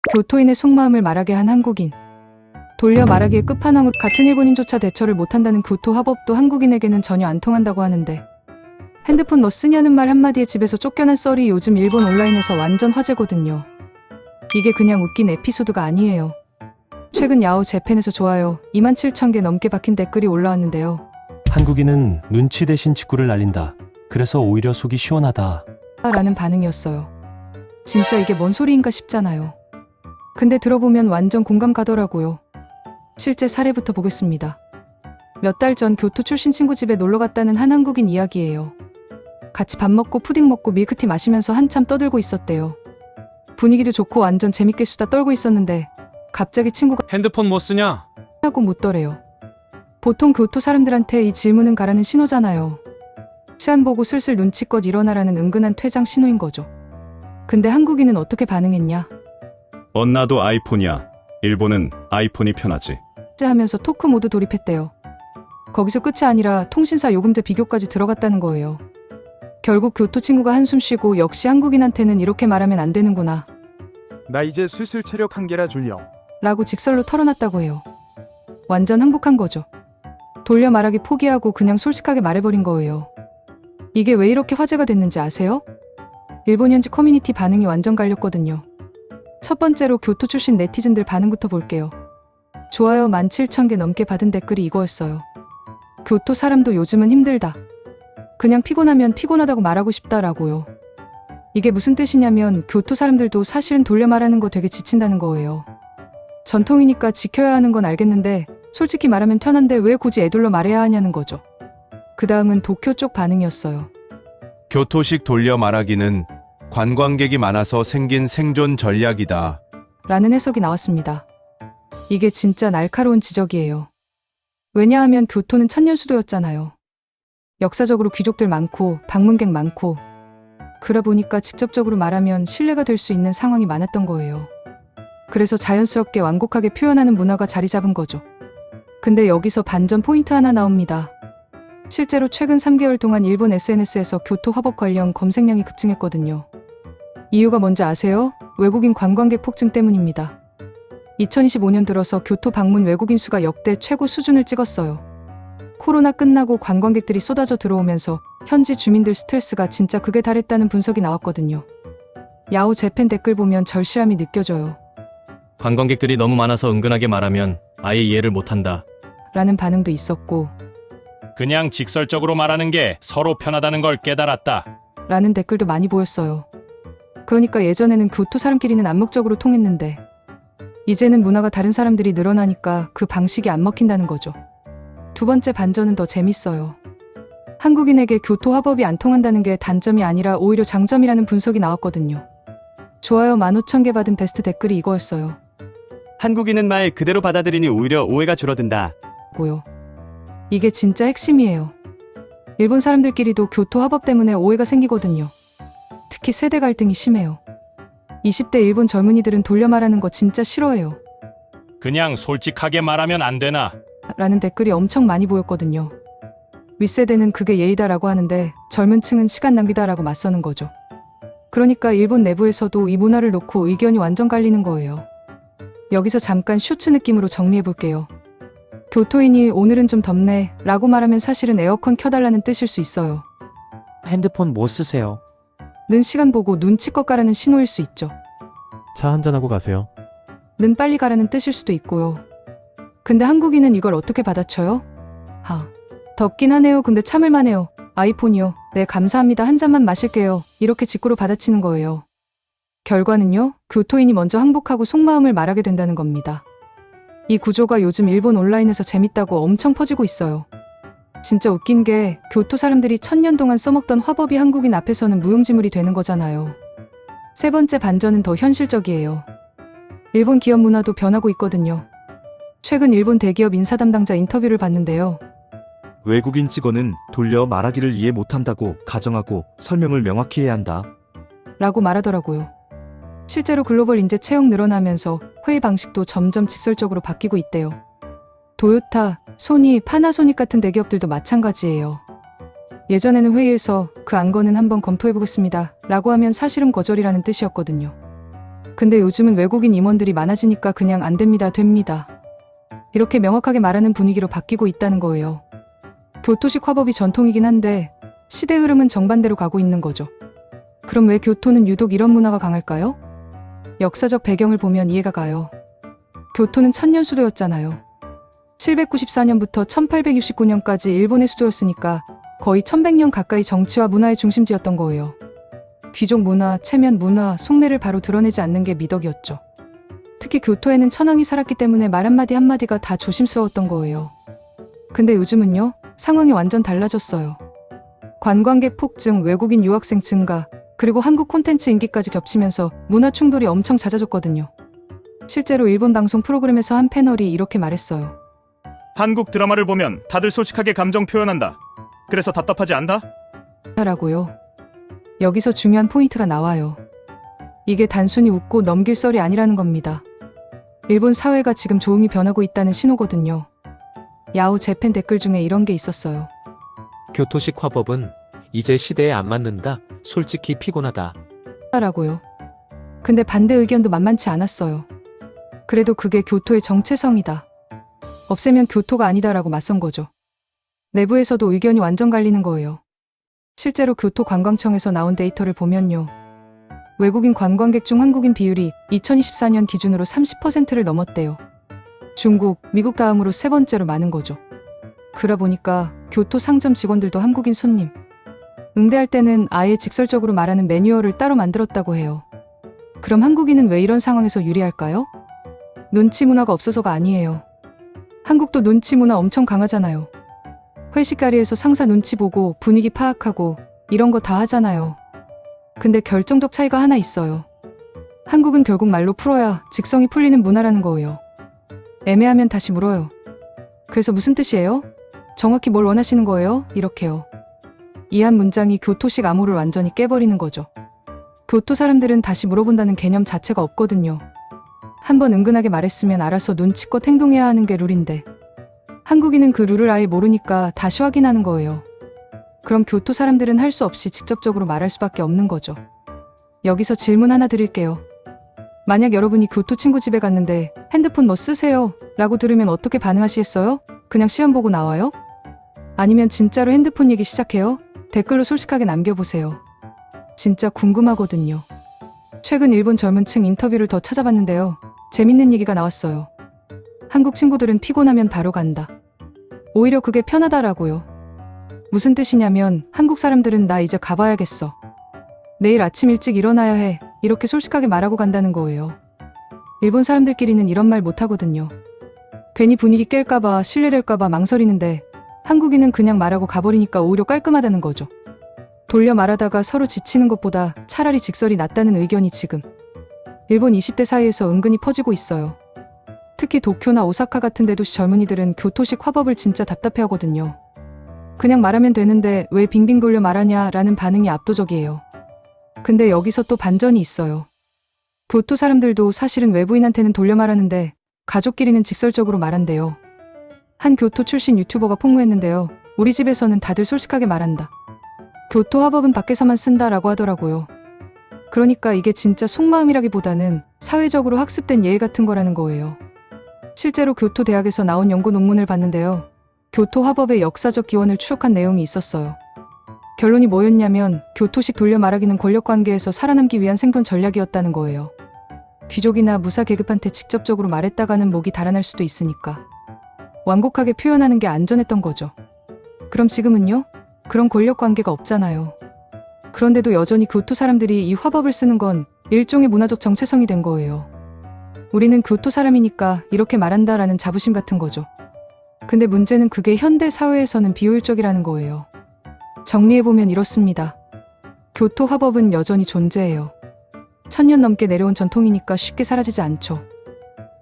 교토인의 속마음을 말하게 한 한국인. 돌려 말하기의 끝판왕으로 같은 일본인조차 대처를 못한다는 교토 화법도 한국인에게는 전혀 안 통한다고 하는데, 핸드폰 너 쓰냐는 말 한마디에 집에서 쫓겨난 썰이 요즘 일본 온라인에서 완전 화제거든요. 이게 그냥 웃긴 에피소드가 아니에요. 최근 야후 재팬에서 좋아요 27,000개 넘게 박힌 댓글이 올라왔는데요. 한국인은 눈치 대신 직구를 날린다. 그래서 오히려 속이 시원하다. 라는 반응이었어요. 진짜 이게 뭔 소리인가 싶잖아요. 근데 들어보면 완전 공감 가더라고요. 실제 사례부터 보겠습니다. 몇 달 전 교토 출신 친구 집에 놀러 갔다는 한 한국인 이야기예요. 같이 밥 먹고 푸딩 먹고 밀크티 마시면서 한참 떠들고 있었대요. 분위기도 좋고 완전 재밌게 수다 떨고 있었는데 갑자기 친구가 핸드폰 뭐 쓰냐? 하고 묻더래요. 보통 교토 사람들한테 이 질문은 가라는 신호잖아요. 시안 보고 슬슬 눈치껏 일어나라는 은근한 퇴장 신호인 거죠. 근데 한국인은 어떻게 반응했냐? 나도 아이폰이야. 일본은 아이폰이 편하지. 하면서 토크 모드 돌입했대요. 거기서 끝이 아니라 통신사 요금제 비교까지 들어갔다는 거예요. 결국 교토 친구가 한숨 쉬고 역시 한국인한테는 이렇게 말하면 안 되는구나 나 이제 슬슬 체력 한계라 졸려. 라고 직설로 털어놨다고 해요. 완전 항복한 거죠. 돌려 말하기 포기하고 그냥 솔직하게 말해버린 거예요. 이게 왜 이렇게 화제가 됐는지 아세요? 일본 현지 커뮤니티 반응이 완전 갈렸거든요. 첫 번째로 교토 출신 네티즌들 반응부터 볼게요. 좋아요 17,000개 넘게 받은 댓글이 이거였어요. 교토 사람도 요즘은 힘들다. 그냥 피곤하면 피곤하다고 말하고 싶다라고요. 이게 무슨 뜻이냐면 교토 사람들도 사실은 돌려 말하는 거 되게 지친다는 거예요. 전통이니까 지켜야 하는 건 알겠는데 솔직히 말하면 편한데 왜 굳이 애둘러 말해야 하냐는 거죠. 그 다음은 도쿄 쪽 반응이었어요. 교토식 돌려 말하기는 관광객이 많아서 생긴 생존 전략이다. 라는 해석이 나왔습니다. 이게 진짜 날카로운 지적이에요. 왜냐하면 교토는 천년수도였잖아요. 역사적으로 귀족들 많고 방문객 많고 그러다 보니까 직접적으로 말하면 신뢰가 될 수 있는 상황이 많았던 거예요. 그래서 자연스럽게 완곡하게 표현하는 문화가 자리 잡은 거죠. 근데 여기서 반전 포인트 하나 나옵니다. 실제로 최근 3개월 동안 일본 SNS에서 교토 화법 관련 검색량이 급증했거든요. 이유가 뭔지 아세요? 외국인 관광객 폭증 때문입니다. 2025년 들어서 교토 방문 외국인 수가 역대 최고 수준을 찍었어요. 코로나 끝나고 관광객들이 쏟아져 들어오면서 현지 주민들 스트레스가 진짜 극에 달했다는 분석이 나왔거든요. 야후 재팬 댓글 보면 절실함이 느껴져요. 관광객들이 너무 많아서 은근하게 말하면 아예 이해를 못한다. 라는 반응도 있었고 그냥 직설적으로 말하는 게 서로 편하다는 걸 깨달았다. 라는 댓글도 많이 보였어요. 그러니까 예전에는 교토 사람끼리는 암묵적으로 통했는데 이제는 문화가 다른 사람들이 늘어나니까 그 방식이 안 먹힌다는 거죠. 두 번째 반전은 더 재밌어요. 한국인에게 교토 화법이 안 통한다는 게 단점이 아니라 오히려 장점이라는 분석이 나왔거든요. 좋아요 15,000개 받은 베스트 댓글이 이거였어요. 한국인은 말 그대로 받아들이니 오히려 오해가 줄어든다. 고요. 이게 진짜 핵심이에요. 일본 사람들끼리도 교토 화법 때문에 오해가 생기거든요. 특히 세대 갈등이 심해요. 20대 일본 젊은이들은 돌려 말하는 거 진짜 싫어해요. 그냥 솔직하게 말하면 안 되나? 라는 댓글이 엄청 많이 보였거든요. 윗세대는 그게 예의다라고 하는데 젊은 층은 시간 낭비다라고 맞서는 거죠. 그러니까 일본 내부에서도 이 문화를 놓고 의견이 완전 갈리는 거예요. 여기서 잠깐 쇼츠 느낌으로 정리해볼게요. 교토인이 오늘은 좀 덥네 라고 말하면 사실은 에어컨 켜달라는 뜻일 수 있어요. 핸드폰 뭐 쓰세요? 는 시간 보고 눈치껏 가라는 신호일 수 있죠. 차 한잔하고 가세요. 는 빨리 가라는 뜻일 수도 있고요. 근데 한국인은 이걸 어떻게 받아쳐요? 덥긴 하네요. 근데 참을만해요. 아이폰이요. 네 감사합니다. 한 잔만 마실게요. 이렇게 직구로 받아치는 거예요. 결과는요. 교토인이 먼저 항복하고 속마음을 말하게 된다는 겁니다. 이 구조가 요즘 일본 온라인에서 재밌다고 엄청 퍼지고 있어요. 진짜 웃긴 게 교토 사람들이 1000년 동안 써먹던 화법이 한국인 앞에서는 무용지물이 되는 거잖아요. 세 번째 반전은 더 현실적이에요. 일본 기업 문화도 변하고 있거든요. 최근 일본 대기업 인사 담당자 인터뷰를 봤는데요. 외국인 직원은 돌려 말하기를 이해 못한다고 가정하고 설명을 명확히 해야 한다. 라고 말하더라고요. 실제로 글로벌 인재 채용 늘어나면서 회의 방식도 점점 직설적으로 바뀌고 있대요. 도요타, 소니, 파나소닉 같은 대기업들도 마찬가지예요. 예전에는 회의에서 그 안건은 한번 검토해보겠습니다 라고 하면 사실은 거절이라는 뜻이었거든요. 근데 요즘은 외국인 임원들이 많아지니까 그냥 안 됩니다, 됩니다. 이렇게 명확하게 말하는 분위기로 바뀌고 있다는 거예요. 교토식 화법이 전통이긴 한데 시대 흐름은 정반대로 가고 있는 거죠. 그럼 왜 교토는 유독 이런 문화가 강할까요? 역사적 배경을 보면 이해가 가요. 교토는 천년 수도였잖아요. 794년부터 1869년까지 일본의 수도였으니까 거의 1100년 가까이 정치와 문화의 중심지였던 거예요. 귀족 문화, 체면 문화, 속내를 바로 드러내지 않는 게 미덕이었죠. 특히 교토에는 천황이 살았기 때문에 말 한마디 한마디가 다 조심스러웠던 거예요. 근데 요즘은요, 상황이 완전 달라졌어요. 관광객 폭증, 외국인 유학생 증가, 그리고 한국 콘텐츠 인기까지 겹치면서 문화 충돌이 엄청 잦아졌거든요. 실제로 일본 방송 프로그램에서 한 패널이 이렇게 말했어요. 한국 드라마를 보면 다들 솔직하게 감정 표현한다. 그래서 답답하지 않다? 라고요. 여기서 중요한 포인트가 나와요. 이게 단순히 웃고 넘길 썰이 아니라는 겁니다. 일본 사회가 지금 조용히 변하고 있다는 신호거든요. 야후 재팬 댓글 중에 이런 게 있었어요. 교토식 화법은 이제 시대에 안 맞는다. 솔직히 피곤하다. 라고요. 근데 반대 의견도 만만치 않았어요. 그래도 그게 교토의 정체성이다. 없애면 교토가 아니다라고 맞선 거죠. 내부에서도 의견이 완전 갈리는 거예요. 실제로 교토관광청에서 나온 데이터를 보면요. 외국인 관광객 중 한국인 비율이 2024년 기준으로 30%를 넘었대요. 중국, 미국 다음으로 세 번째로 많은 거죠. 그러다 보니까 교토 상점 직원들도 한국인 손님 응대할 때는 아예 직설적으로 말하는 매뉴얼을 따로 만들었다고 해요. 그럼 한국인은 왜 이런 상황에서 유리할까요? 눈치 문화가 없어서가 아니에요. 한국도 눈치 문화 엄청 강하잖아요. 회식 자리에서 상사 눈치 보고 분위기 파악하고 이런 거 다 하잖아요. 근데 결정적 차이가 하나 있어요. 한국은 결국 말로 풀어야 직성이 풀리는 문화라는 거예요. 애매하면 다시 물어요. 그래서 무슨 뜻이에요? 정확히 뭘 원하시는 거예요? 이렇게요. 이 한 문장이 교토식 암호를 완전히 깨버리는 거죠. 교토 사람들은 다시 물어본다는 개념 자체가 없거든요. 한번 은근하게 말했으면 알아서 눈치껏 행동해야 하는 게 룰인데 한국인은 그 룰을 아예 모르니까 다시 확인하는 거예요. 그럼 교토 사람들은 할 수 없이 직접적으로 말할 수밖에 없는 거죠. 여기서 질문 하나 드릴게요. 만약 여러분이 교토 친구 집에 갔는데 핸드폰 뭐 쓰세요? 라고 들으면 어떻게 반응하시겠어요? 그냥 시험 보고 나와요? 아니면 진짜로 핸드폰 얘기 시작해요? 댓글로 솔직하게 남겨보세요. 진짜 궁금하거든요. 최근 일본 젊은 층 인터뷰를 더 찾아봤는데요. 재밌는 얘기가 나왔어요. 한국 친구들은 피곤하면 바로 간다. 오히려 그게 편하다라고요. 무슨 뜻이냐면 한국 사람들은 나 이제 가봐야겠어. 내일 아침 일찍 일어나야 해. 이렇게 솔직하게 말하고 간다는 거예요. 일본 사람들끼리는 이런 말 못하거든요. 괜히 분위기 깰까봐 실례될까봐 망설이는데 한국인은 그냥 말하고 가버리니까 오히려 깔끔하다는 거죠. 돌려 말하다가 서로 지치는 것보다 차라리 직설이 낫다는 의견이 지금 일본 20대 사이에서 은근히 퍼지고 있어요. 특히 도쿄나 오사카 같은 대도시 젊은이들은 교토식 화법을 진짜 답답해하거든요. 그냥 말하면 되는데 왜 빙빙 돌려 말하냐 라는 반응이 압도적이에요. 근데 여기서 또 반전이 있어요. 교토 사람들도 사실은 외부인한테는 돌려 말하는데 가족끼리는 직설적으로 말한대요. 한 교토 출신 유튜버가 폭로했는데요. 우리 집에서는 다들 솔직하게 말한다. 교토 화법은 밖에서만 쓴다라고 하더라고요. 그러니까 이게 진짜 속마음이라기보다는 사회적으로 학습된 예의 같은 거라는 거예요. 실제로 교토 대학에서 나온 연구 논문을 봤는데요. 교토 화법의 역사적 기원을 추적한 내용이 있었어요. 결론이 뭐였냐면 교토식 돌려 말하기는 권력 관계에서 살아남기 위한 생존 전략이었다는 거예요. 귀족이나 무사 계급한테 직접적으로 말했다가는 목이 달아날 수도 있으니까. 완곡하게 표현하는 게 안전했던 거죠. 그럼 지금은요? 그런 권력 관계가 없잖아요. 그런데도 여전히 교토 사람들이 이 화법을 쓰는 건 일종의 문화적 정체성이 된 거예요. 우리는 교토 사람이니까 이렇게 말한다라는 자부심 같은 거죠. 근데 문제는 그게 현대 사회에서는 비효율적이라는 거예요. 정리해보면 이렇습니다. 교토 화법은 여전히 존재해요. 1000년 넘게 내려온 전통이니까 쉽게 사라지지 않죠.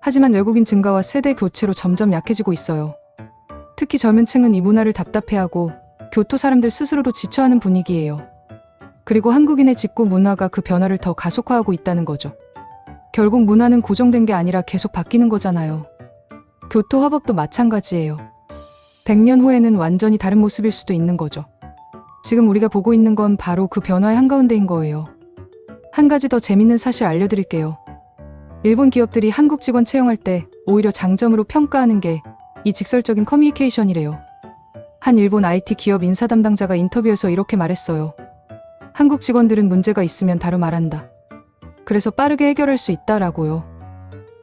하지만 외국인 증가와 세대 교체로 점점 약해지고 있어요. 특히 젊은 층은 이 문화를 답답해하고 교토 사람들 스스로도 지쳐하는 분위기예요. 그리고 한국인의 직구 문화가 그 변화를 더 가속화하고 있다는 거죠. 결국 문화는 고정된 게 아니라 계속 바뀌는 거잖아요. 교토 화법도 마찬가지예요. 100년 후에는 완전히 다른 모습일 수도 있는 거죠. 지금 우리가 보고 있는 건 바로 그 변화의 한가운데인 거예요. 한 가지 더 재밌는 사실 알려드릴게요. 일본 기업들이 한국 직원 채용할 때 오히려 장점으로 평가하는 게 이 직설적인 커뮤니케이션이래요. 한 일본 IT 기업 인사 담당자가 인터뷰에서 이렇게 말했어요. 한국 직원들은 문제가 있으면 바로 말한다. 그래서 빠르게 해결할 수 있다라고요.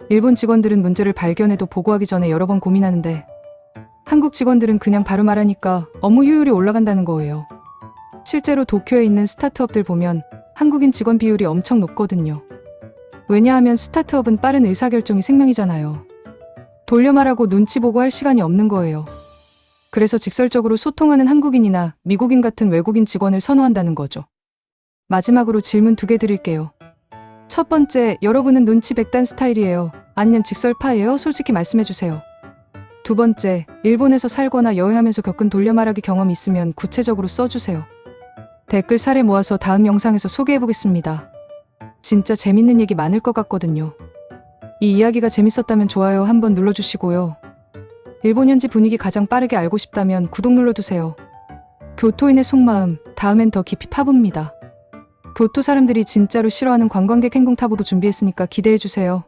일본 직원들은 문제를 발견해도 보고하기 전에 여러 번 고민하는데 한국 직원들은 그냥 바로 말하니까 업무 효율이 올라간다는 거예요. 실제로 도쿄에 있는 스타트업들 보면 한국인 직원 비율이 엄청 높거든요. 왜냐하면 스타트업은 빠른 의사결정이 생명이잖아요. 돌려 말하고 눈치 보고 할 시간이 없는 거예요. 그래서 직설적으로 소통하는 한국인이나 미국인 같은 외국인 직원을 선호한다는 거죠. 마지막으로 질문 2개 드릴게요. 첫 번째, 여러분은 눈치 백단 스타일이에요? 아니면 직설파예요? 솔직히 말씀해주세요. 두 번째, 일본에서 살거나 여행하면서 겪은 돌려 말하기 경험 있으면 구체적으로 써주세요. 댓글 사례 모아서 다음 영상에서 소개해보겠습니다. 진짜 재밌는 얘기 많을 것 같거든요. 이 이야기가 재밌었다면 좋아요 한번 눌러주시고요. 일본 현지 분위기 가장 빠르게 알고 싶다면 구독 눌러두세요. 교토인의 속마음, 다음엔 더 깊이 파봅니다. 교토 사람들이 진짜로 싫어하는 관광객 행동 탑으로 준비했으니까 기대해주세요.